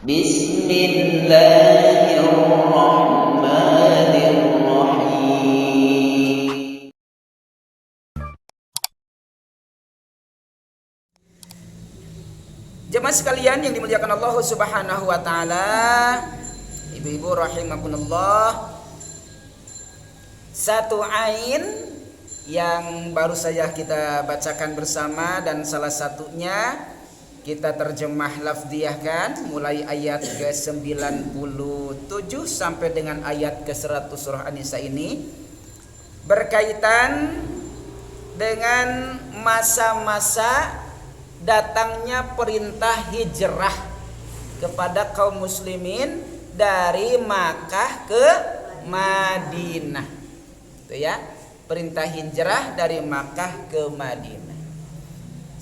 Bismillahirrahmanirrahim. Jemaah sekalian yang dimuliakan Allah Subhanahu wa taala, ibu-ibu rahimakumullah. Satu ain yang baru saja kita bacakan bersama dan salah satunya kita terjemah lafdiyahkan mulai ayat ke-97 sampai dengan ayat ke-100 surah An-Nisa ini berkaitan dengan masa-masa datangnya perintah hijrah kepada kaum muslimin dari Makkah ke Madinah. Itu ya, perintah hijrah dari Makkah ke Madinah.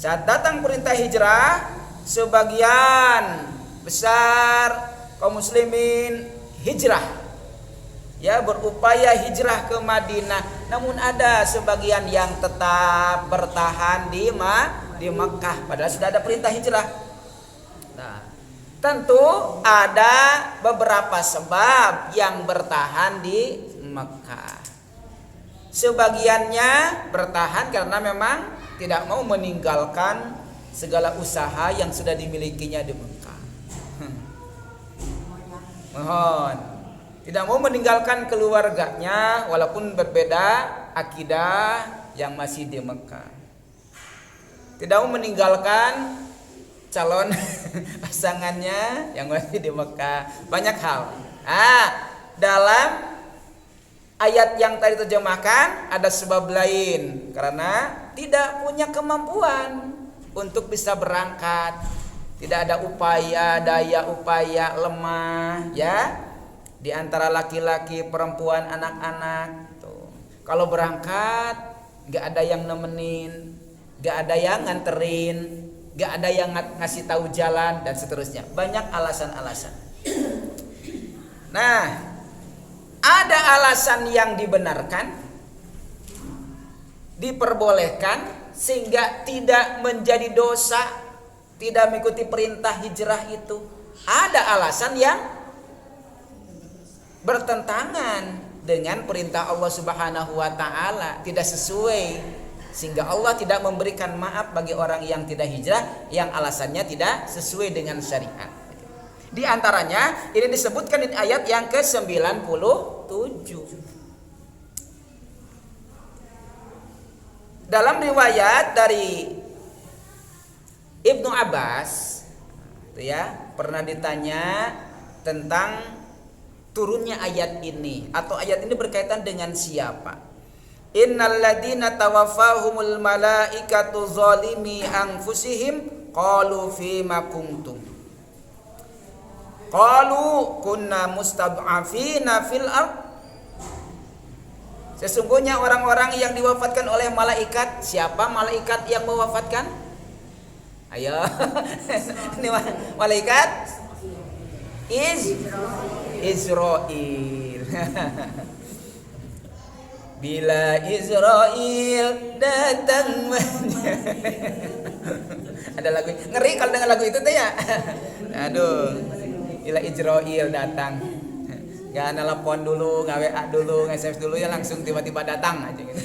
Saat datang perintah hijrah, sebagian besar kaum muslimin hijrah, ya, berupaya hijrah ke Madinah. Namun ada sebagian yang tetap bertahan di Mekah padahal sudah ada perintah hijrah. Nah, tentu ada beberapa sebab yang bertahan di Mekah. Sebagiannya bertahan karena memang tidak mau meninggalkan segala usaha yang sudah dimilikinya di Mekah. Mohon, tidak mau meninggalkan keluarganya walaupun berbeda akidah yang masih di Mekah. Tidak mau meninggalkan calon pasangannya yang masih di Mekah. Banyak hal. Dalam ayat yang tadi terjemahkan ada sebab lain karena tidak punya kemampuan untuk bisa berangkat. Tidak ada daya upaya lemah, ya. Di antara laki-laki, perempuan, anak-anak tuh. Kalau berangkat enggak ada yang nemenin, enggak ada yang nganterin, enggak ada yang ngasih tahu jalan dan seterusnya. Banyak alasan-alasan. Nah, ada alasan yang dibenarkan, diperbolehkan sehingga tidak menjadi dosa, tidak mengikuti perintah hijrah itu. Ada alasan yang bertentangan dengan perintah Allah Subhanahu wa taala, tidak sesuai, sehingga Allah tidak memberikan maaf bagi orang yang tidak hijrah yang alasannya tidak sesuai dengan syariat. Di antaranya ini disebutkan di ayat yang ke-97. Dalam riwayat dari Ibnu Abbas, itu ya, pernah ditanya tentang turunnya ayat ini atau ayat ini berkaitan dengan siapa. Innal ladina tawaffahumul malaikatu zalimi anfusihim qalu fima kuntum. Qalu kunna mustad'afina fil ard. Sesungguhnya orang-orang yang diwafatkan oleh malaikat, siapa malaikat yang mewafatkan? Ayo. Ini malaikat Israil. Bila Israil datang. Ada lagu ngeri kalau dengar lagu itu tuh ya. Aduh. Bila Israil datang, gak nelpon dulu, gak WA dulu, gak SMS dulu, ya langsung tiba-tiba datang aja gitu.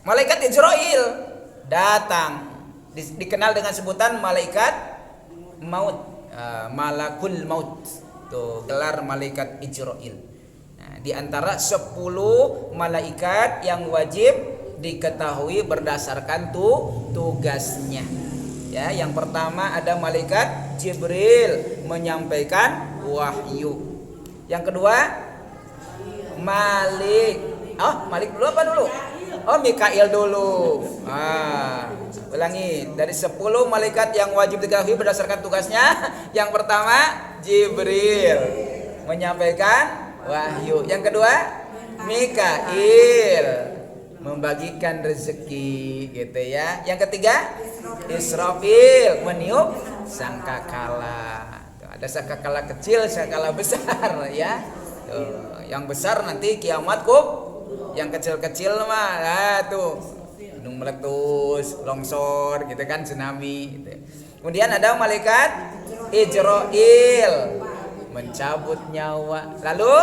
Malaikat Israil datang, dikenal dengan sebutan malaikat maut, malakul maut, tuh gelar malaikat Israil. Nah, di antara 10 malaikat yang wajib diketahui berdasarkan tugasnya. Ya, yang pertama ada malaikat Jibril menyampaikan wahyu. Yang kedua Malik dulu apa dulu? Mikail dulu. Ulangi, dari 10 malaikat yang wajib diketahui berdasarkan tugasnya, yang pertama Jibril menyampaikan wahyu. Yang kedua Mikail membagikan rezeki, gitu ya. Yang ketiga Israfil meniup sangkakala. Ada sangkakala kecil, sangkakala besar, ya. Tuh, yang besar nanti kiamat yang kecil-kecil mah tuh gunung meletus, longsor gitu kan, tsunami gitu. Kemudian ada malaikat Ijrail mencabut nyawa. Lalu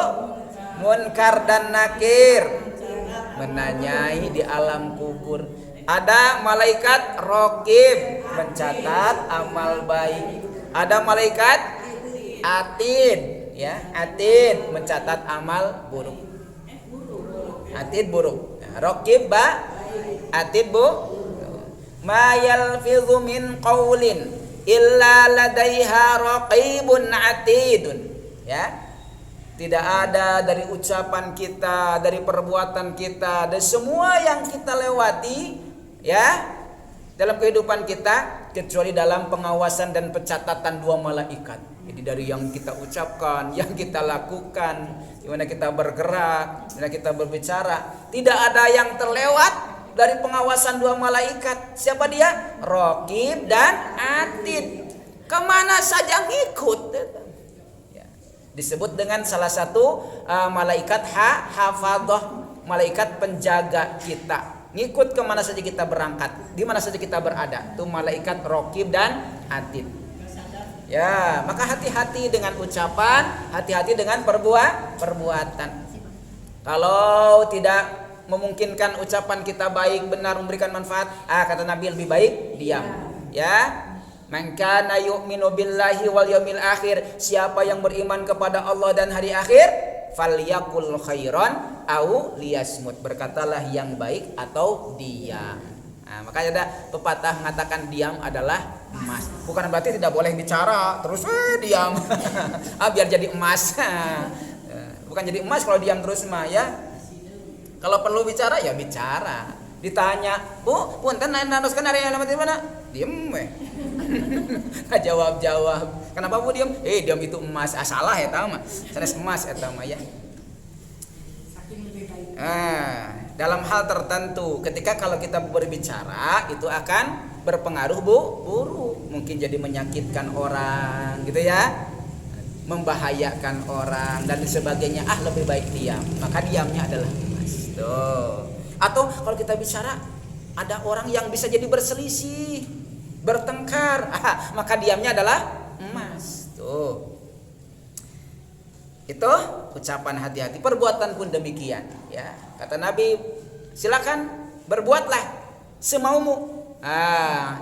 Munkar dan Nakir menanyai di alam kubur. Ada malaikat Raqib mencatat amal baik. Ada malaikat Atid, ya, Atid mencatat amal buruk. Atid buruk. Raqib Atid ma yalfizu min qaulin illa ladaiha raqibun atidun, ya. Tidak ada dari ucapan kita, dari perbuatan kita, dari semua yang kita lewati, ya, dalam kehidupan kita, kecuali dalam pengawasan dan pencatatan dua malaikat. Jadi dari yang kita ucapkan, yang kita lakukan, gimana kita bergerak, gimana kita berbicara, tidak ada yang terlewat dari pengawasan dua malaikat. Siapa dia? Raqib dan Atid. Kemana saja ngikut. Disebut dengan salah satu malaikat hafadhah, malaikat penjaga kita. Ngikut kemana saja kita berangkat, di mana saja kita berada. Itu malaikat Raqib dan Atid. Ya, maka hati-hati dengan ucapan, hati-hati dengan perbuatan. Kalau tidak memungkinkan ucapan kita baik, benar, memberikan manfaat, kata Nabi lebih baik diam. Ya. Man kana yu'minu billahi wal yawmil akhir, siapa yang beriman kepada Allah dan hari akhir, falyakul khairan au liyasmut, berkatalah yang baik atau diam. Nah, makanya ada pepatah mengatakan diam adalah emas. Bukan berarti tidak boleh bicara terus diam. Biar jadi emas. Bukan jadi emas kalau diam terus mah, ya. Kalau perlu bicara ya bicara. Ditanya, "Bu, punten nanuskeun ari alamat di mana?" Diem weh. Nggak jawab. Kenapa Bu diem? Diam itu emas. Salah eta mah. Sanes emas eta mah, ya. Dalam hal tertentu, ketika kalau kita berbicara itu akan berpengaruh buruk, mungkin jadi menyakitkan orang, gitu ya, membahayakan orang dan sebagainya. Lebih baik diam. Maka diamnya adalah emas. Tuh. Atau kalau kita bicara, ada orang yang bisa jadi berselisih, bertengkar, maka diamnya adalah emas. Tuh. Itu ucapan hati-hati, perbuatan pun demikian, ya. Kata Nabi, silakan berbuatlah semaumu.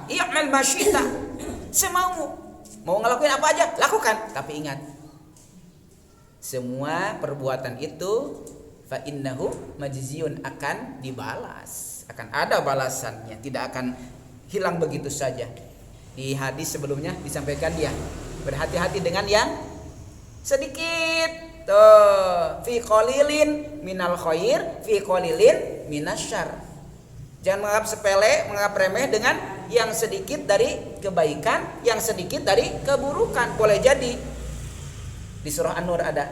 I'mal masyita, semaumu. Mau ngelakuin apa aja, lakukan. Tapi ingat, semua perbuatan itu fa innahu majziyun, akan dibalas, akan ada balasannya, tidak akan hilang begitu saja. Di hadis sebelumnya disampaikan dia, berhati-hati dengan yang sedikit. Tuh, fi qalilin minal khair, fi qalilin minasyarr. Jangan menganggap sepele, menganggap remeh dengan yang sedikit dari kebaikan, yang sedikit dari keburukan. Boleh jadi di surah An-Nur ada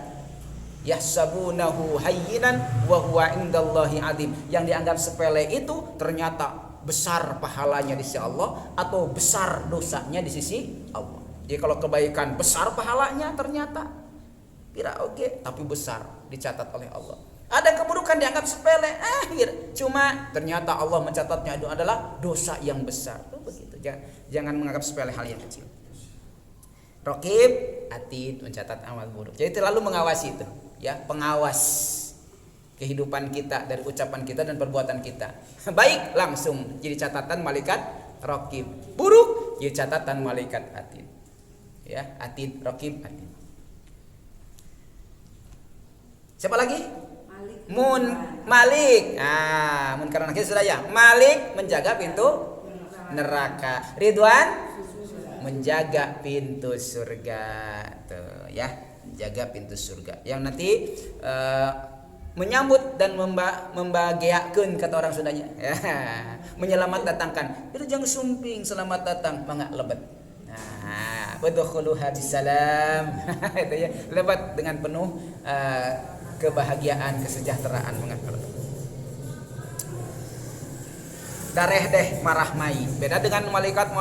yahsabunahu hayyinan wa huwa indallahi azim. Yang dianggap sepele itu ternyata besar pahalanya di sisi Allah atau besar dosanya di sisi Allah. Jadi kalau kebaikan besar pahalanya ternyata kira oke, tapi besar dicatat oleh Allah. Ada keburukan dianggap sepele, cuma ternyata Allah mencatatnya itu adalah dosa yang besar. Begitu. Jangan menganggap sepele hal yang kecil. Raqib, Atid mencatat amal buruk. Jadi terlalu mengawasi itu, ya, pengawas kehidupan kita dari ucapan kita dan perbuatan kita. Baik langsung jadi catatan malaikat Raqib, buruk jadi catatan malaikat Atid. Ya, Atid, Raqib, Atid. Siapa lagi? Malik. Munkar Nakir sudah, ya. Malik menjaga pintu neraka. Ridwan menjaga pintu surga. Tuh, ya, menjaga pintu surga. Yang nanti menyambut dan membahagiakan, kata orang Sundanya. Ya, menyelamat datangkan. Itu jangan sumping, selamat datang, mangga lebet. Wadkhuluha bisalam. Itu ya, lebat dengan penuh kebahagiaan, kesejahteraan. Dareh deh marah mai. Beda dengan malaikat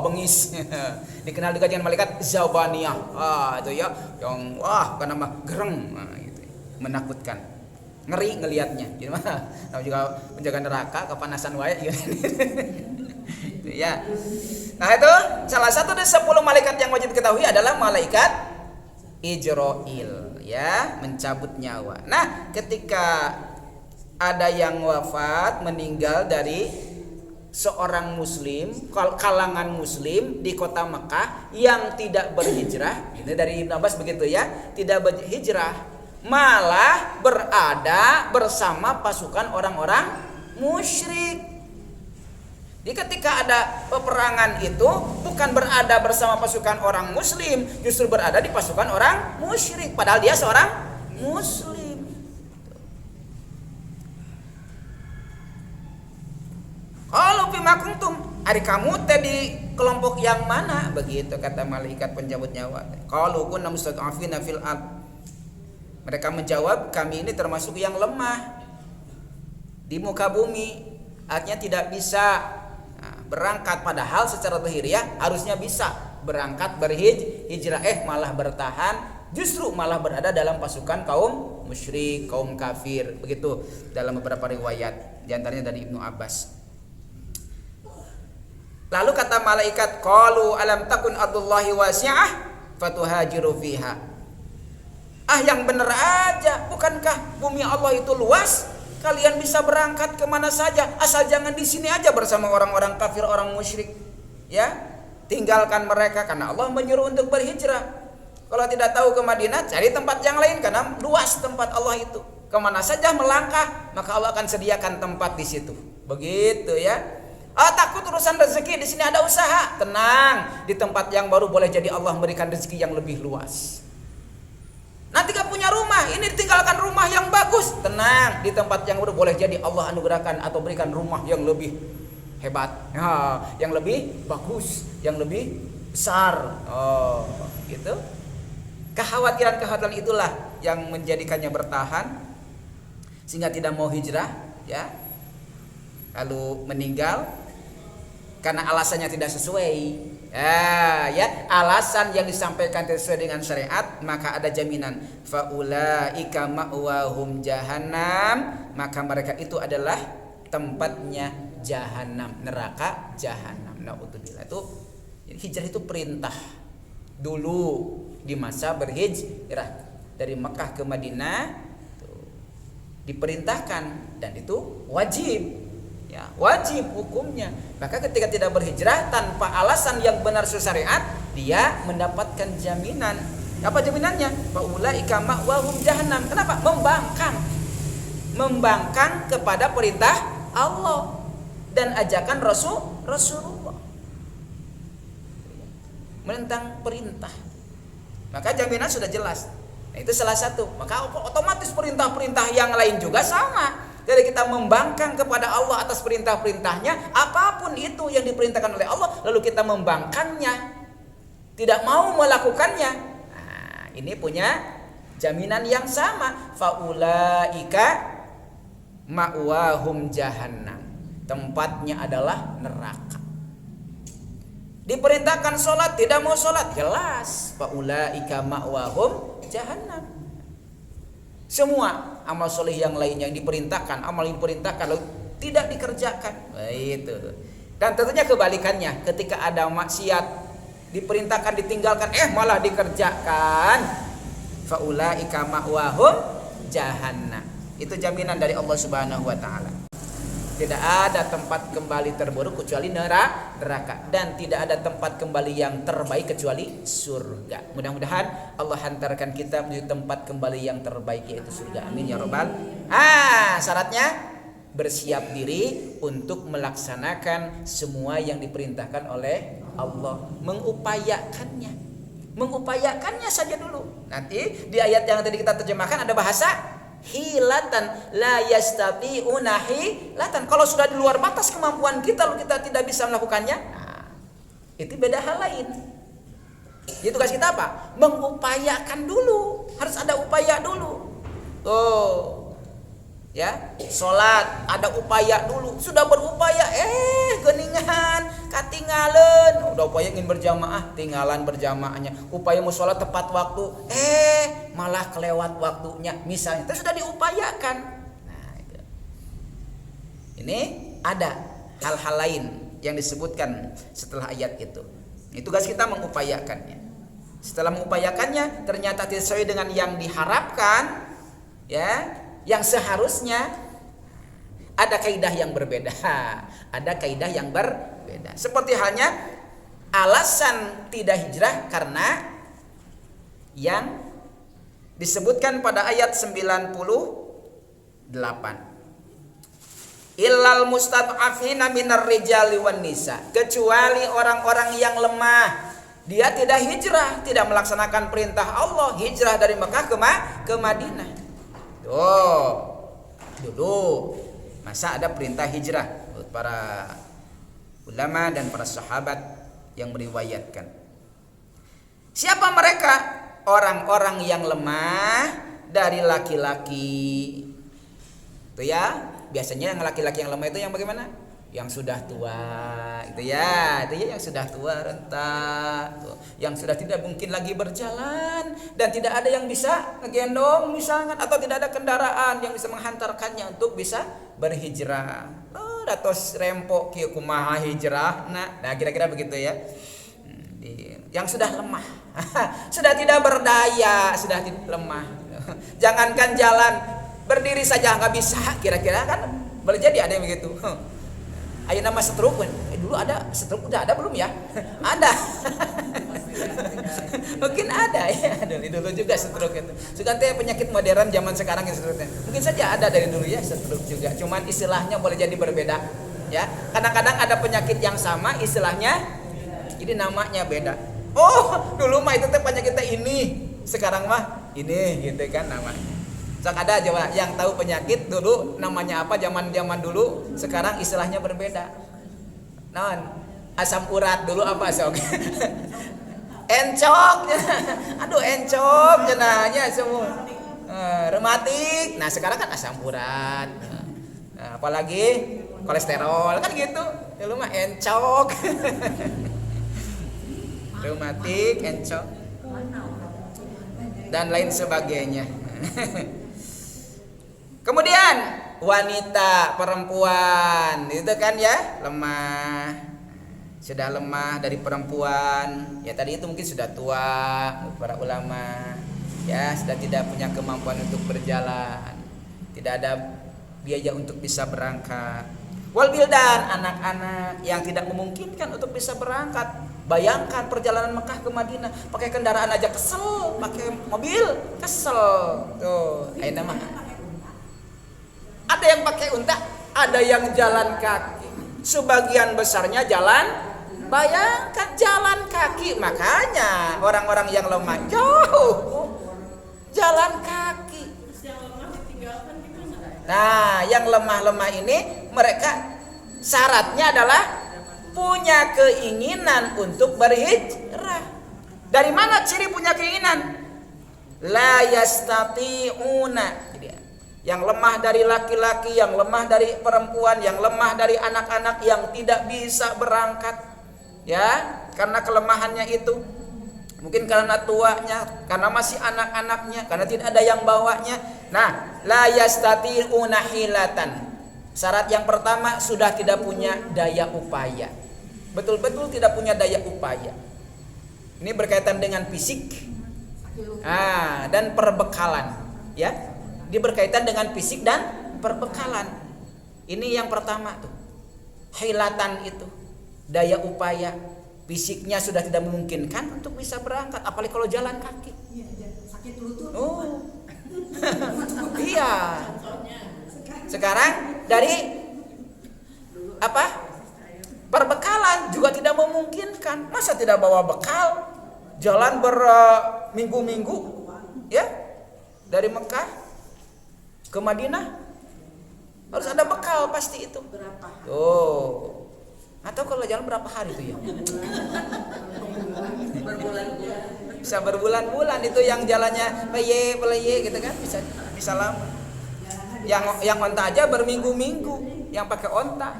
bengis. Dikenal juga dengan malaikat Zabaniyah. Itu ya, yang karena mah gereng, gitu. Menakutkan. ngeri ngelihatnya. Gimana? Namanya juga penjaga neraka, kepanasan wae gitu. Ya. Nah, itu salah satu dari 10 malaikat yang wajib diketahui adalah malaikat Ijrail, ya, mencabut nyawa. Nah, ketika ada yang wafat, meninggal dari seorang muslim, kalangan muslim di kota Mekah yang tidak berhijrah, ini dari Ibnu Abbas begitu ya, tidak berhijrah, malah berada bersama pasukan orang-orang musyrik. Jadi ketika ada peperangan itu bukan berada bersama pasukan orang muslim, justru berada di pasukan orang musyrik, padahal dia seorang muslim. Kalau bima kuntum, hari kamu teh di kelompok yang mana? Begitu kata malaikat pencabut nyawa. Qalu kunna mustad'afina fil ard. Mereka menjawab, kami ini termasuk yang lemah di muka bumi, artinya tidak bisa berangkat, padahal secara lahiriah harusnya bisa berangkat berhijrah, malah bertahan, justru malah berada dalam pasukan kaum musyrik, kaum kafir. Begitu dalam beberapa riwayat, di antaranya dari Ibnu Abbas. Lalu kata malaikat, qalu alam takun ardullahi wasi'ah fatuhajiru fiha. Yang benar aja, bukankah bumi Allah itu luas? Kalian bisa berangkat kemana saja, asal jangan di sini aja bersama orang-orang kafir, orang musyrik. Ya, tinggalkan mereka karena Allah menyuruh untuk berhijrah. Kalau tidak tahu ke Madinah, cari tempat yang lain karena luas tempat Allah itu. Kemana saja melangkah, maka Allah akan sediakan tempat di situ. Begitu ya. Takut urusan rezeki, di sini ada usaha. Tenang, di tempat yang baru boleh jadi Allah memberikan rezeki yang lebih luas. Nanti gak punya rumah, ini ditinggalkan rumah yang bagus. Tenang, di tempat yang baru boleh jadi Allah anugerahkan atau berikan rumah yang lebih hebat, yang lebih bagus, yang lebih besar. Gitu. Kekhawatiran-kekhawatiran itulah yang menjadikannya bertahan sehingga tidak mau hijrah, ya. Lalu meninggal karena alasannya tidak sesuai. Ya, alasan yang disampaikan tidak sesuai dengan syariat, maka ada jaminan faulaika ma'wahum jahannam, maka mereka itu adalah tempatnya jahanam, neraka jahanam. Naudzubillah. Itu hijrah itu perintah dulu di masa berhijrah dari Mekah ke Madinah, diperintahkan dan itu wajib. Ya, wajib hukumnya. Maka ketika tidak berhijrah tanpa alasan yang benar sesuai syariat, dia mendapatkan jaminan. Apa jaminannya? Faulaika ma'wahum jahannam. Kenapa? Membangkang kepada perintah Allah dan ajakan Rasulullah. Menentang perintah. Maka jaminan sudah jelas. Nah, itu salah satu. Maka otomatis perintah-perintah yang lain juga sama. Jadi kita membangkang kepada Allah atas perintah-perintahnya, apapun itu yang diperintahkan oleh Allah, lalu kita membangkangnya, tidak mau melakukannya. Nah, ini punya jaminan yang sama. Faulaika ma'wahum jahannam. Tempatnya adalah neraka. Diperintahkan sholat, tidak mau sholat, jelas. Faulaika ma'wahum jahannam. Semua amal soleh yang lainnya yang diperintahkan, amal yang diperintahkan lalu tidak dikerjakan. Itu. Dan tentunya kebalikannya, ketika ada maksiat diperintahkan ditinggalkan, malah dikerjakan. Faulaika ma'wahum jahannam. Itu jaminan dari Allah Subhanahu wa taala. Tidak ada tempat kembali terburuk kecuali neraka, dan tidak ada tempat kembali yang terbaik kecuali surga. Mudah-mudahan Allah hantarkan kita menuju tempat kembali yang terbaik, yaitu surga. Amin ya rabbal. Syaratnya bersiap diri untuk melaksanakan semua yang diperintahkan oleh Allah, mengupayakannya saja dulu. Nanti di ayat yang tadi kita terjemahkan ada bahasa hilatan, la yastati'una hilatan. Kalau sudah di luar batas kemampuan kita lalu kita tidak bisa melakukannya, itu beda hal lain. Jadi tugas kita apa? Mengupayakan dulu. Harus ada upaya dulu. Ya, sholat ada upaya dulu. Sudah berupaya, geningan, katinggalan. Udah upaya ingin berjamaah, tinggalan berjamaahnya. Upaya mau sholat tepat waktu, malah kelewat waktunya. Misalnya, itu sudah diupayakan. Ini ada hal-hal lain yang disebutkan setelah ayat itu. Ini tugas kita mengupayakannya. Setelah mengupayakannya ternyata tidak sesuai dengan yang diharapkan, ya, yang seharusnya, ada kaidah yang berbeda. Ada kaidah yang berbeda. Seperti halnya alasan tidak hijrah karena yang disebutkan pada ayat 98. Illal mustad'afina minar rijali wan nisa, kecuali orang-orang yang lemah. Dia tidak hijrah, tidak melaksanakan perintah Allah, hijrah dari Mekah ke Madinah. Tuh, dulu masa ada perintah hijrah buat para ulama dan para sahabat yang meriwayatkan. Siapa mereka? Orang-orang yang lemah dari laki-laki. Itu ya, biasanya yang laki-laki yang lemah itu yang bagaimana? Yang sudah tua, itu ya yang sudah tua, renta, yang sudah tidak mungkin lagi berjalan dan tidak ada yang bisa ngegendong misalkan, atau tidak ada kendaraan yang bisa menghantarkannya untuk bisa berhijrah. Datos rempok kieu kumaha hijrah. Nah, kira-kira begitu ya. Yang sudah lemah, sudah tidak berdaya, sudah lemah. Jangankan jalan, berdiri saja nggak bisa, kira-kira kan boleh jadi ada yang begitu. Ayo nama stroke, dulu ada stroke, udah ada belum ya? Ada. Mungkin ada ya, dulu juga stroke itu. Sudah penyakit modern zaman sekarang ya stroke. Mungkin saja ada dari dulu ya stroke juga. Cuman istilahnya boleh jadi berbeda. Ya, kadang-kadang ada penyakit yang sama, istilahnya ini namanya beda. Oh, dulu mah itu penyakitnya ini, sekarang mah ini, gitu kan namanya. Sok ada coba yang tahu penyakit dulu namanya apa zaman dulu, sekarang istilahnya berbeda. Non, asam urat dulu apa sok? Encok. Aduh encok jenanya semua. Rematik. Nah, sekarang kan asam urat. Nah, apalagi kolesterol kan gitu. Dulu mah encok. Rematik, encok dan lain sebagainya. Kemudian wanita, perempuan, itu kan ya lemah, sudah lemah dari perempuan. Ya tadi itu mungkin sudah tua, para ulama, ya sudah tidak punya kemampuan untuk berjalan, tidak ada biaya untuk bisa berangkat. Wal bildan, anak-anak yang tidak memungkinkan untuk bisa berangkat. Bayangkan perjalanan Mekah ke Madinah, pakai kendaraan aja kesel, pakai mobil kesel. Tuh, ayo nama. Ada yang pakai unta, ada yang jalan kaki. Sebagian besarnya jalan. Bayangkan jalan kaki, makanya orang-orang yang lemah jauh jalan kaki. Nah, yang lemah-lemah ini mereka syaratnya adalah punya keinginan untuk berhijrah. Dari mana ciri punya keinginan? La yastati'una. Yang lemah dari laki-laki, yang lemah dari perempuan, yang lemah dari anak-anak yang tidak bisa berangkat. Ya, karena kelemahannya itu. Mungkin karena tuanya, karena masih anak-anaknya, karena tidak ada yang bawanya. Nah, la yastati'una hilatan. Syarat yang pertama sudah tidak punya daya upaya. Betul-betul tidak punya daya upaya. Ini berkaitan dengan fisik dan perbekalan, ya. Dia berkaitan dengan fisik dan perbekalan. Ini yang pertama tuh. Hilatan itu, daya upaya. Fisiknya sudah tidak memungkinkan untuk bisa berangkat, apalagi kalau jalan kaki. Sakit lutut. Oh. Iya. Sekarang dari apa? Perbekalan juga tidak memungkinkan. Masa tidak bawa bekal? Jalan berminggu-minggu, ya, dari Mekah ke Madinah harus ada bekal pasti itu. Berapa? Tuh. Atau kalau jalan berapa hari itu ya? Berbulan-bulan. Bisa berbulan-bulan itu yang jalannya peleye gitu kan, bisa lama. Yang onta aja berminggu-minggu, yang pakai onta.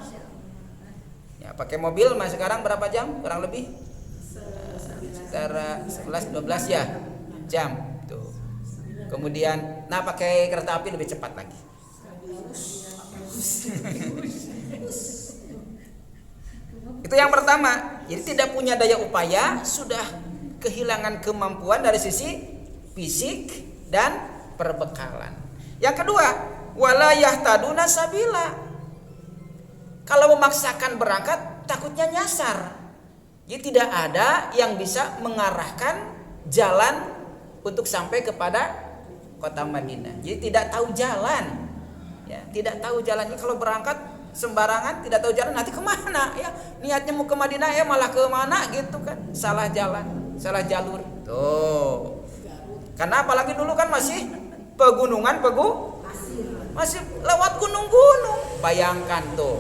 Ya, pakai mobil mas sekarang berapa jam? Kurang lebih sekitar 11-12 ya jam tuh. Kemudian pakai kereta api lebih cepat lagi. Itu yang pertama. Jadi tidak punya daya upaya, sudah kehilangan kemampuan dari sisi fisik dan perbekalan. Yang kedua, wala yahtaduna sabila. Kalau memaksakan berangkat takutnya nyasar. Jadi tidak ada yang bisa mengarahkan jalan untuk sampai kepada kota Madinah. Jadi tidak tahu jalan. Ya, tidak tahu jalannya. Kalau berangkat sembarangan, tidak tahu jalan, nanti kemana? Ya, niatnya mau ke Madinah, ya malah ke mana gitu kan? Salah jalan, salah jalur. Tuh. Karena apalagi dulu kan masih pegunungan, masih lewat gunung-gunung. Bayangkan tuh.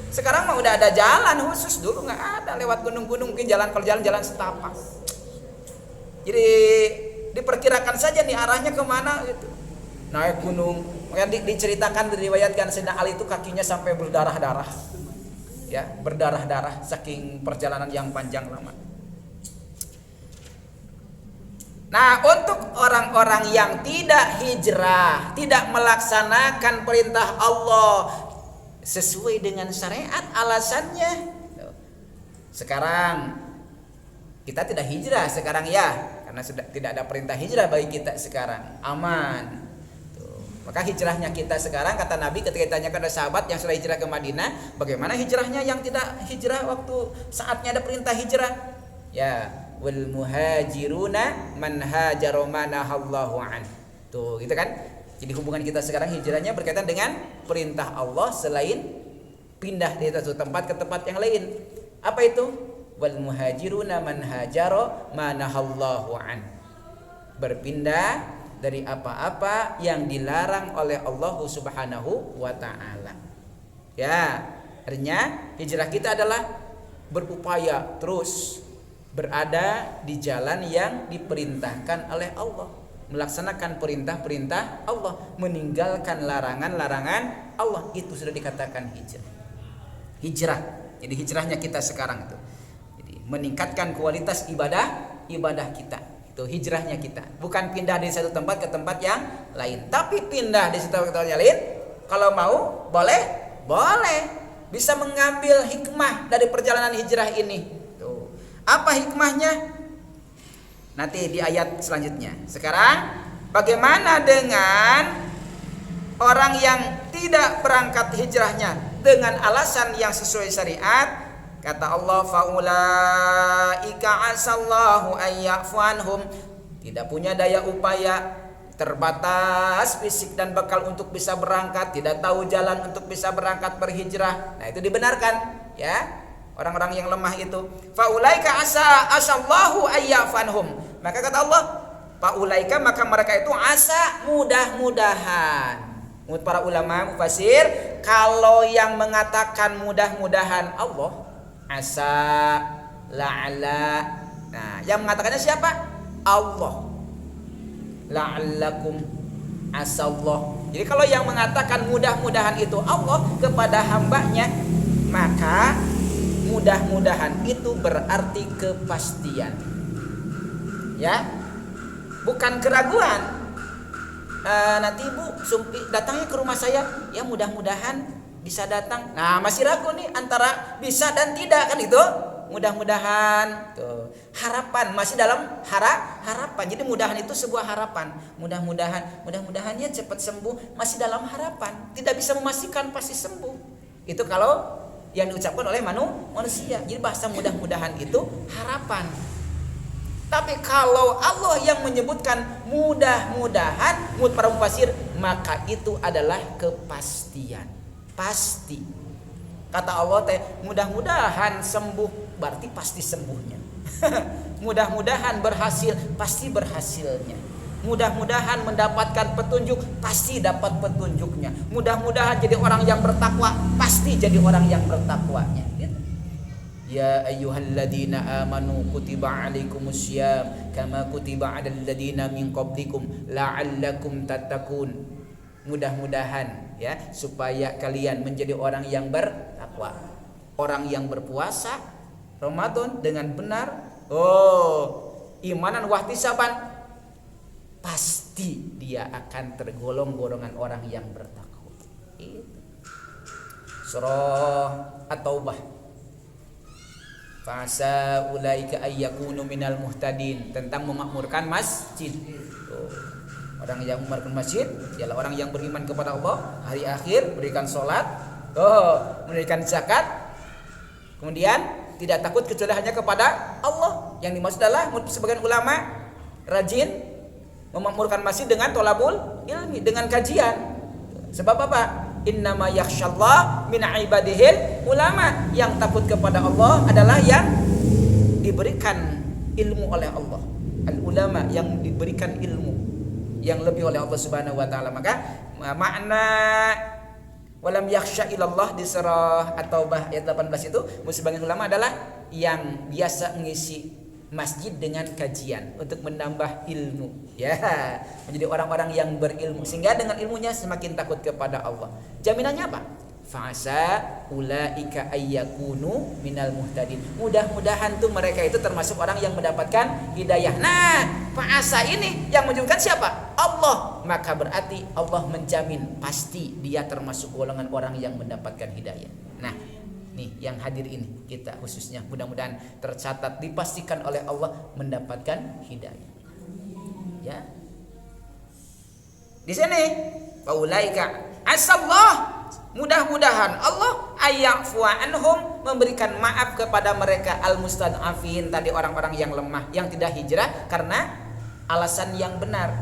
Sekarang mah udah ada jalan khusus, dulu nggak ada, lewat gunung-gunung, mungkin jalan kalau jalan setapak. Jadi diperkirakan saja nih arahnya kemana gitu. Naik gunung, diceritakan, diriwayatkan Sayyidina Ali itu kakinya sampai berdarah-darah, ya berdarah-darah saking perjalanan yang panjang lama. Nah, untuk orang-orang yang tidak hijrah, tidak melaksanakan perintah Allah sesuai dengan syariat, alasannya sekarang kita tidak hijrah sekarang ya, karena sudah tidak ada perintah hijrah bagi kita sekarang, aman. Maka hijrahnya kita sekarang, kata Nabi ketika ditanyakan oleh sahabat yang sudah hijrah ke Madinah, bagaimana hijrahnya yang tidak hijrah waktu saatnya ada perintah hijrah? Ya, wal muhajiruna man hajara manahallahu an. Tuh, gitu kan? Jadi hubungan kita sekarang hijrahnya berkaitan dengan perintah Allah selain pindah dari satu tempat ke tempat yang lain. Apa itu? Wal muhajiruna man hajara manahallahu an. Berpindah dari apa-apa yang dilarang oleh Allah Subhanahu wa taala. Ya, artinya hijrah kita adalah berupaya terus berada di jalan yang diperintahkan oleh Allah, melaksanakan perintah-perintah Allah, meninggalkan larangan-larangan Allah. Itu sudah dikatakan hijrah. Hijrah. Jadi hijrahnya kita sekarang itu. Jadi meningkatkan kualitas ibadah kita. Itu hijrahnya kita, bukan pindah dari satu tempat ke tempat yang lain. Tapi pindah di satu tempat yang lain, kalau mau boleh, bisa mengambil hikmah dari perjalanan hijrah ini. Tuh. Apa hikmahnya? Nanti di ayat selanjutnya. Sekarang bagaimana dengan orang yang tidak berangkat hijrahnya dengan alasan yang sesuai syariat? Kata Allah, faulaika asallahu ayya'fu anhum. Tidak punya daya upaya, terbatas fisik dan bekal untuk bisa berangkat, tidak tahu jalan untuk bisa berangkat berhijrah. Nah, itu dibenarkan, ya. Orang-orang yang lemah itu, faulaika asallahu ayya'fu anhum. Maka kata Allah, faulaika, maka mereka itu asa, mudah-mudahan. Menurut para ulama mufassir, kalau yang mengatakan mudah-mudahan Allah, asa, la'ala. Nah, yang mengatakannya siapa? Allah. La'allakum, asallah. Jadi kalau yang mengatakan mudah-mudahan itu Allah kepada hambanya, maka mudah-mudahan itu berarti kepastian. Ya, bukan keraguan. Nanti ibu datangnya ke rumah saya, ya mudah-mudahan bisa datang. Nah, masih ragu nih antara bisa dan tidak kan itu. Mudah-mudahan tuh. Harapan masih dalam harapan. Jadi mudahan itu sebuah harapan. Mudah-mudahannya cepat sembuh, masih dalam harapan. Tidak bisa memastikan pasti sembuh. Itu kalau yang diucapkan oleh manusia. Jadi bahasa mudah-mudahan itu harapan. Tapi kalau Allah yang menyebutkan mudah-mudahan, menurut para mufassir, maka itu adalah kepastian. Pasti. Kata Allah teh, mudah-mudahan sembuh, berarti pasti sembuhnya. Mudah-mudahan berhasil, pasti berhasilnya. Mudah-mudahan mendapatkan petunjuk, pasti dapat petunjuknya. Mudah-mudahan jadi orang yang bertakwa, pasti jadi orang yang bertakwanya. Ya ayyuhalladzina amanu kutiba alaikumussyam kama kutiba alal ladzina min qablikum la'allakum tattaqun. Mudah-mudahan ya, supaya kalian menjadi orang yang bertakwa, orang yang berpuasa Ramadan dengan benar. Imanan wahtisaban, pasti dia akan tergolong golongan orang yang bertakwa. Itu. Surah At-Taubah. Fasa ulaika ayyakunu minal muhtadin, tentang memakmurkan masjid. Orang yang memakmurkan masjid ialah orang yang beriman kepada Allah, hari akhir, berikan sholat, memberikan zakat, kemudian tidak takut kecuali hanya kepada Allah. Yang dimaksud adalah sebagian ulama rajin memakmurkan masjid dengan tolabul ilmi, dengan kajian. Sebab apa? Innama yakhsyallah min ibadihil ulama. Yang takut kepada Allah adalah yang diberikan ilmu oleh Allah. Al ulama, yang diberikan ilmu yang lebih oleh Allah Subhanahu wa taala. Maka makna walam yakhsha ilallah di surah At-Taubah ayat 18 itu sebagian ulama adalah yang biasa mengisi masjid dengan kajian untuk menambah ilmu, ya, menjadi orang-orang yang berilmu sehingga dengan ilmunya semakin takut kepada Allah. Jaminannya apa? Fa'asa ulaika ayyakunu minal muhtadin. Mudah-mudahan tuh mereka itu termasuk orang yang mendapatkan hidayah. Nah, fa'asa ini yang menunjukkan siapa? Allah. Maka berarti Allah menjamin pasti dia termasuk golongan orang yang mendapatkan hidayah. Nah, nih yang hadir ini kita khususnya mudah-mudahan tercatat dipastikan oleh Allah mendapatkan hidayah. Ya. Di sini faulaika asallah, mudah-mudahan Allah ayyafu anhum, memberikan maaf kepada mereka al-mustad'afin, tadi orang-orang yang lemah yang tidak hijrah karena alasan yang benar.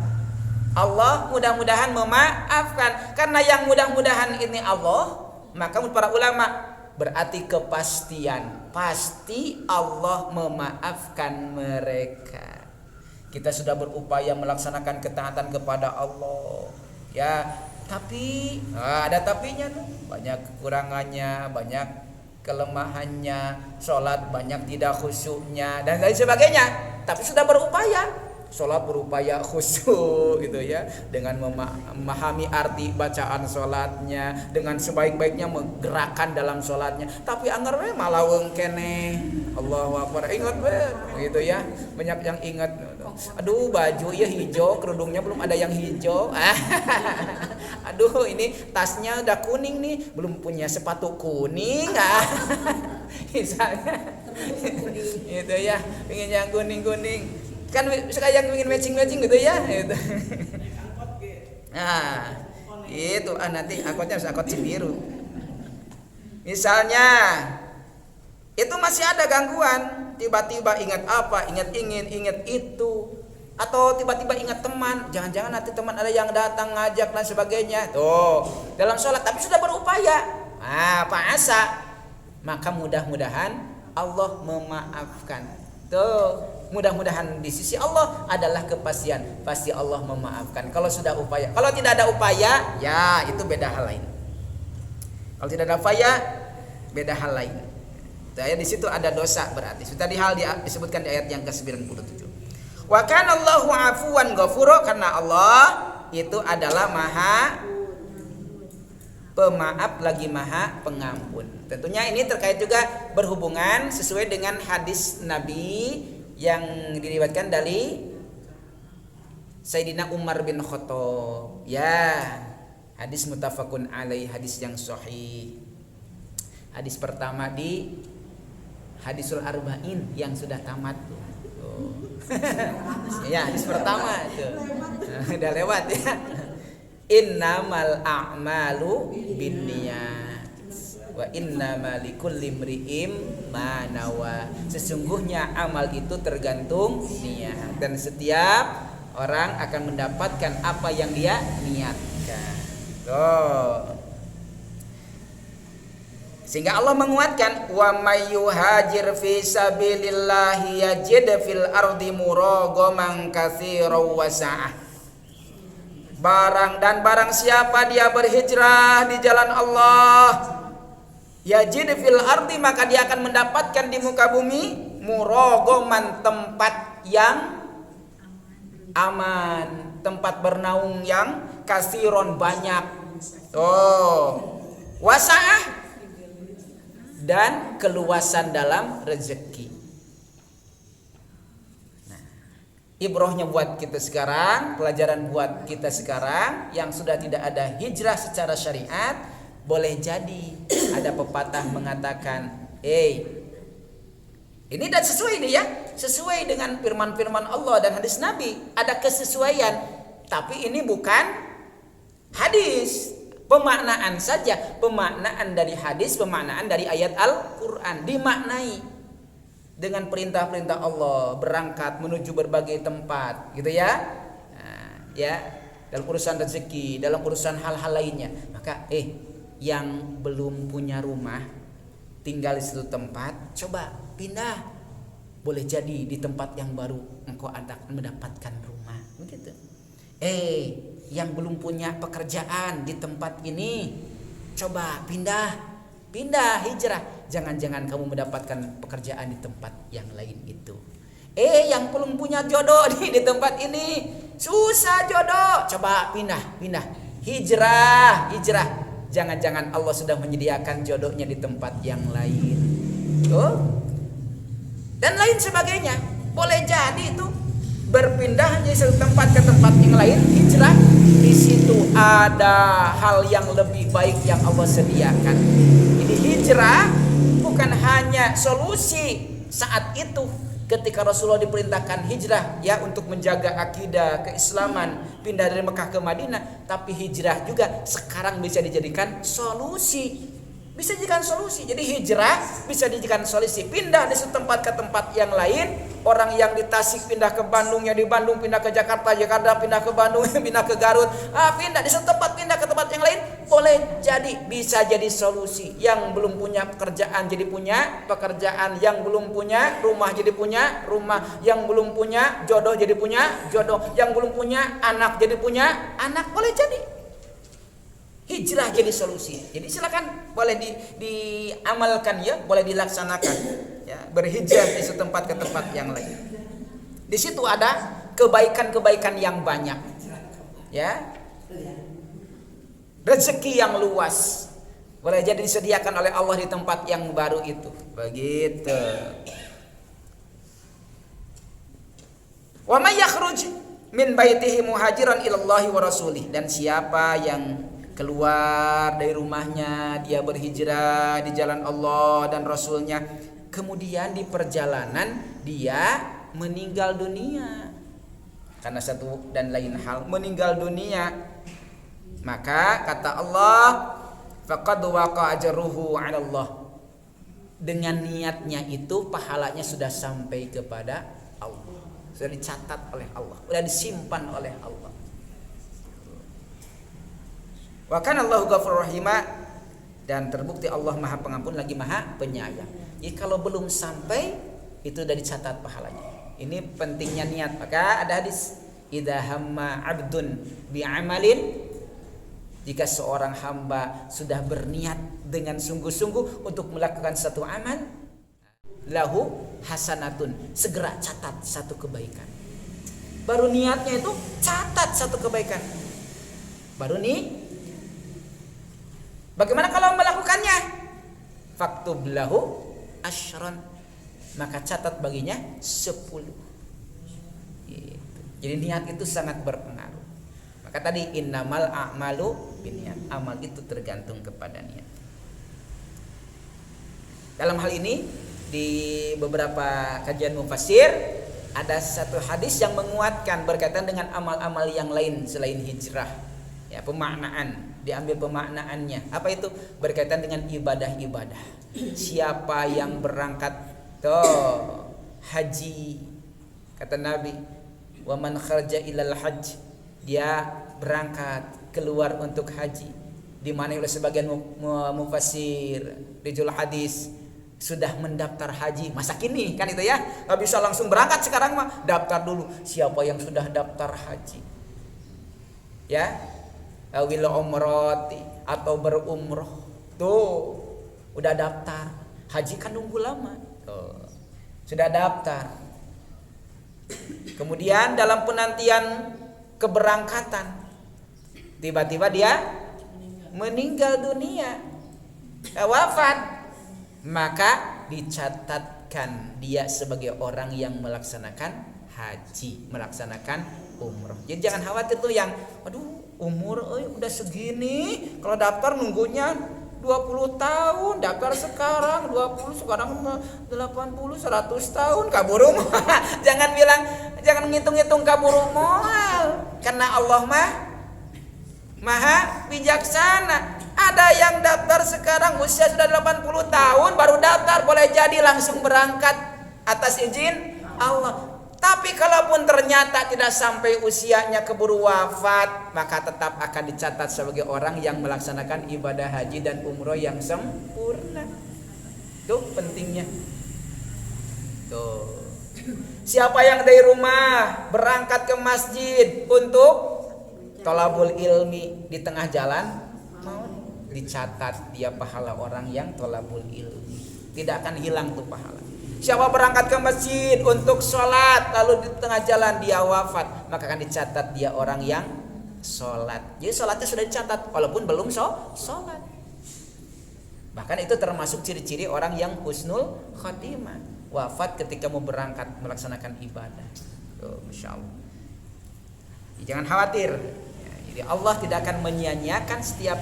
Allah mudah-mudahan memaafkan, karena yang mudah-mudahan ini Allah, maka para ulama berarti kepastian, pasti Allah memaafkan mereka. Kita sudah berupaya melaksanakan ketaatan kepada Allah, ya, tapi ada tapinya, banyak kekurangannya, banyak kelemahannya, sholat banyak tidak khusyuknya dan lain sebagainya. Tapi sudah berupaya, sholat berupaya khusyuk gitu ya, dengan memahami arti bacaan sholatnya, dengan sebaik-baiknya menggerakkan dalam sholatnya. Tapi anggar we malah wengkene Allahu Akbar, ingat we gitu ya, banyak yang ingat. Aduh baju ya hijau, kerudungnya belum ada yang hijau. Aduh ini tasnya udah kuning nih, belum punya sepatu kuning. Misalnya gitu ya, ingin yang kuning-kuning. Kan suka yang ingin matching gitu ya gitu. Nah itu nanti angkotnya harus angkot biru misalnya. Itu masih ada gangguan, tiba-tiba ingat apa, ingat itu, atau tiba-tiba ingat teman, jangan-jangan nanti teman ada yang datang ngajak dan sebagainya tuh dalam sholat, tapi sudah berupaya, fa'asa, maka mudah-mudahan Allah memaafkan tuh. Mudah-mudahan di sisi Allah adalah kepastian, pasti Allah memaafkan kalau sudah upaya. Kalau tidak ada upaya, ya itu beda hal lain. Kalau tidak ada upaya, beda hal lain. Saya di situ ada dosa berarti. Sudah disebutkan di ayat yang ke-97. Wa kana Allahu afuwan ghafura, karena Allah itu adalah Maha Pemaaf lagi Maha Pengampun. Tentunya ini terkait juga berhubungan sesuai dengan hadis Nabi yang diriwayatkan dari Sayyidina Umar bin Khattab. Ya, hadis muttafaqun alaih, hadis yang sahih. Hadis pertama di Hadisul Arba'in yang sudah tamat. Ya, hadis pertama itu. Udah lewat ya. Innamal a'malu binniyat wa innama likulli imri'in ma nawa. Sesungguhnya amal itu tergantung niat, dan setiap orang akan mendapatkan apa yang dia niatkan. Sehingga Allah menguatkan, wa may yuhajir fi sabilillahi yajid fil ardi muragaman katsiran wa sa'ah. Barang siapa dia berhijrah di jalan Allah, yajid fil ardi, maka dia akan mendapatkan di muka bumi muragaman, tempat yang aman, tempat bernaung yang kasiron, banyak. Wasa'ah, dan keluasan dalam rezeki. Nah, ibrohnya buat kita sekarang, pelajaran buat kita sekarang yang sudah tidak ada hijrah secara syariat, boleh jadi ada pepatah mengatakan, ini dan sesuai nih ya, sesuai dengan firman-firman Allah dan hadis Nabi, ada kesesuaian, tapi ini bukan hadis, pemaknaan saja, pemaknaan dari hadis, pemaknaan dari ayat Al-Qur'an dimaknai dengan perintah-perintah Allah, berangkat menuju berbagai tempat, gitu ya. Nah, ya, dalam urusan rezeki, dalam urusan hal-hal lainnya. Maka yang belum punya rumah, tinggal di situ tempat, coba pindah. Boleh jadi di tempat yang baru engkau akan mendapatkan rumah, begitu. Yang belum punya pekerjaan di tempat ini, coba pindah, hijrah. Jangan-jangan kamu mendapatkan pekerjaan di tempat yang lain itu. Yang belum punya jodoh di tempat ini, susah jodoh, coba pindah, hijrah. Jangan-jangan Allah sudah menyediakan jodohnya di tempat yang lain. Dan lain sebagainya. Boleh jadi itu berpindah dari satu tempat ke tempat yang lain, hijrah. Di situ ada hal yang lebih baik yang Allah sediakan. Ini hijrah bukan hanya solusi saat itu ketika Rasulullah diperintahkan hijrah ya untuk menjaga akidah keislaman, pindah dari Mekah ke Madinah, tapi hijrah juga sekarang bisa dijadikan solusi. Bisa dijadikan solusi. Jadi hijrah bisa dijadikan solusi. Pindah dari satu tempat ke tempat yang lain. Orang yang di Tasik pindah ke Bandung, yang di Bandung pindah ke Jakarta, Jakarta pindah ke Bandung, pindah ke Garut. Pindah di satu tempat pindah ke tempat yang lain. Boleh jadi, bisa jadi solusi. Yang belum punya pekerjaan jadi punya pekerjaan. Yang belum punya rumah jadi punya rumah. Yang belum punya jodoh jadi punya jodoh. Yang belum punya anak jadi punya anak. Boleh jadi. Hijrah jadi solusi. Jadi silakan boleh diamalkan ya, boleh dilaksanakan ya, berhijrah di satu tempat ke tempat yang lain. Di situ ada kebaikan-kebaikan yang banyak. Ya. Rezeki yang luas. Boleh jadi disediakan oleh Allah di tempat yang baru itu. Begitu. Wa may yakhruj min baitihi muhajiran ilallahi wa rasulih, dan siapa yang keluar dari rumahnya, dia berhijrah di jalan Allah dan Rasulnya, kemudian di perjalanan dia meninggal dunia karena satu dan lain hal, meninggal dunia, maka kata Allah, faqad waqa ajruhu 'ala Allah, dengan niatnya itu pahalanya sudah sampai kepada Allah, sudah dicatat oleh Allah, sudah disimpan oleh Allah. Wa kana Allahu ghafurur rahim, dan terbukti Allah Maha Pengampun lagi Maha Penyayang. Jadi kalau belum sampai itu sudah dicatat pahalanya. Ini pentingnya niat. Maka ada hadis, idza hamma 'abdun bi'amalin, jika seorang hamba sudah berniat dengan sungguh-sungguh untuk melakukan satu amal, lahu hasanatun, segera catat satu kebaikan. Baru niatnya itu catat satu kebaikan. Baru nih. Bagaimana kalau melakukannya? Faktub lahu asyran, maka catat baginya 10. Gitu. Jadi niat itu sangat berpengaruh. Maka tadi innamal a'malu binniyat, amal itu tergantung kepada niat. Dalam hal ini di beberapa kajian mufassir ada satu hadis yang menguatkan berkaitan dengan amal-amal yang lain selain hijrah. Ya, pemaknaan, diambil pemaknaannya. Apa itu? Berkaitan dengan ibadah-ibadah. Siapa yang berangkat haji, kata Nabi, wa man kharaja ilal hajj, dia berangkat keluar untuk haji. Di mana oleh sebagian mufassir rijul hadis sudah mendaftar haji masa kini kan itu ya, nggak bisa langsung berangkat sekarang mah, daftar dulu. Siapa yang sudah daftar haji, ya, awil umrati atau berumroh, tuh udah daftar haji kan nunggu lama, tuh sudah daftar. Kemudian dalam penantian keberangkatan tiba-tiba dia meninggal dunia, wafat, maka dicatatkan dia sebagai orang yang melaksanakan haji, melaksanakan umroh. Jadi jangan khawatir tuh yang aduh umur udah segini, kalau daftar nunggunya 20 tahun, daftar sekarang 20, sekarang 80, 100 tahun kaburu moal. Jangan ngitung-ngitung kaburu moal. Karena Allah Maha bijaksana. Ada yang daftar sekarang usia sudah 80 tahun baru daftar, boleh jadi langsung berangkat atas izin Allah. Tapi kalaupun ternyata tidak sampai usianya keburu wafat, maka tetap akan dicatat sebagai orang yang melaksanakan ibadah haji dan umroh yang sempurna. Tuh pentingnya. Tuh. Siapa yang dari rumah berangkat ke masjid untuk thalabul ilmi di tengah jalan, mau dicatat dia pahala orang yang thalabul ilmi. Tidak akan hilang tuh pahala. Siapa berangkat ke masjid untuk sholat lalu di tengah jalan dia wafat, maka akan dicatat dia orang yang sholat. Jadi sholatnya sudah dicatat walaupun belum sholat. Bahkan itu termasuk ciri-ciri orang yang husnul khotimah, wafat ketika mau berangkat melaksanakan ibadah. Tuh, Masya Allah. Jangan khawatir. Jadi Allah tidak akan menyia-nyiakan setiap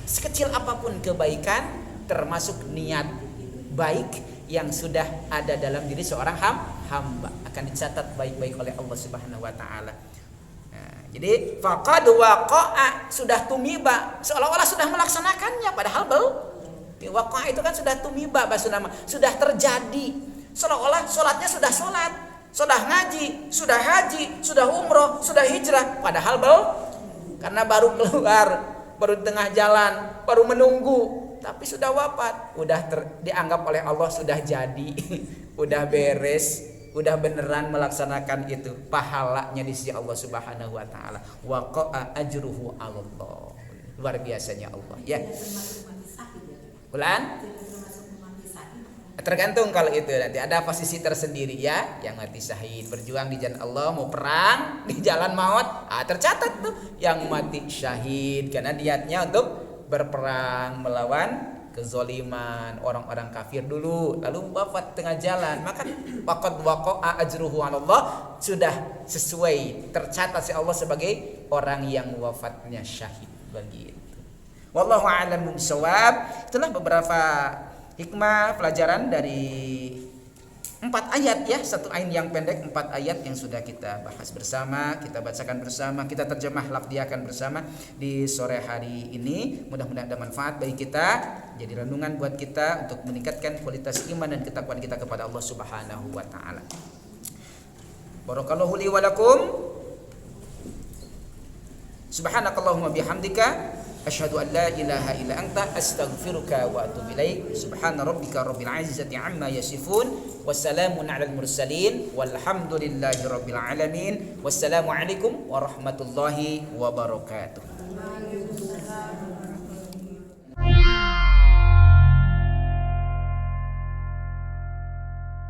sekecil apapun kebaikan, termasuk niat baik yang sudah ada dalam diri seorang hamba akan dicatat baik-baik oleh Allah Subhanahu wa taala. Nah, jadi faqad waqa'a, sudah tumiba, seolah-olah sudah melaksanakannya padahal belum. Waqa'a itu kan sudah tumiba bahasa nama, sudah terjadi. Seolah-olah salatnya sudah salat, sudah ngaji, sudah haji, sudah umroh, sudah hijrah padahal belum. Karena baru keluar, baru di tengah jalan, baru menunggu, tapi sudah wafat, dianggap oleh Allah sudah jadi, udah beres, udah beneran melaksanakan itu, pahalanya di sisi Allah Subhanahu wa taala. Waqa'a ajruhu 'ala Allah. Luar biasanya Allah, ya. Bulan? Tergantung kalau itu nanti ada posisi tersendiri ya, yang mati syahid berjuang di jalan Allah, mau perang di jalan maut, tercatat tuh yang mati syahid karena niatnya untuk berperang melawan kezaliman orang-orang kafir dulu, lalu wafat tengah jalan, maka waqad waqa'a ajruhu 'ala Allah, sudah sesuai tercatat si Allah sebagai orang yang wafatnya syahid begitu. Wallahu a'lam bishawab. Itulah beberapa hikmah pelajaran dari 4 ayat ya, satu ayat yang pendek, 4 ayat yang sudah kita bahas bersama, kita bacakan bersama, kita terjemah lafziakan bersama di sore hari ini. Mudah-mudahan ada manfaat bagi kita, jadi renungan buat kita untuk meningkatkan kualitas iman dan ketakwaan kita kepada Allah Subhanahu wa taala. Barakallahu li wa lakum. Subhanakallahumma bihamdika asyhadu an la ilaha illa anta astaghfiruka wa atubu ilaik. Subhana rabbika rabbil izzati amma yasifun, wassalamun alal mursalin, walhamdulillahi rabbil alamin. Wassalamu alaikum warahmatullahi wabarakatuh.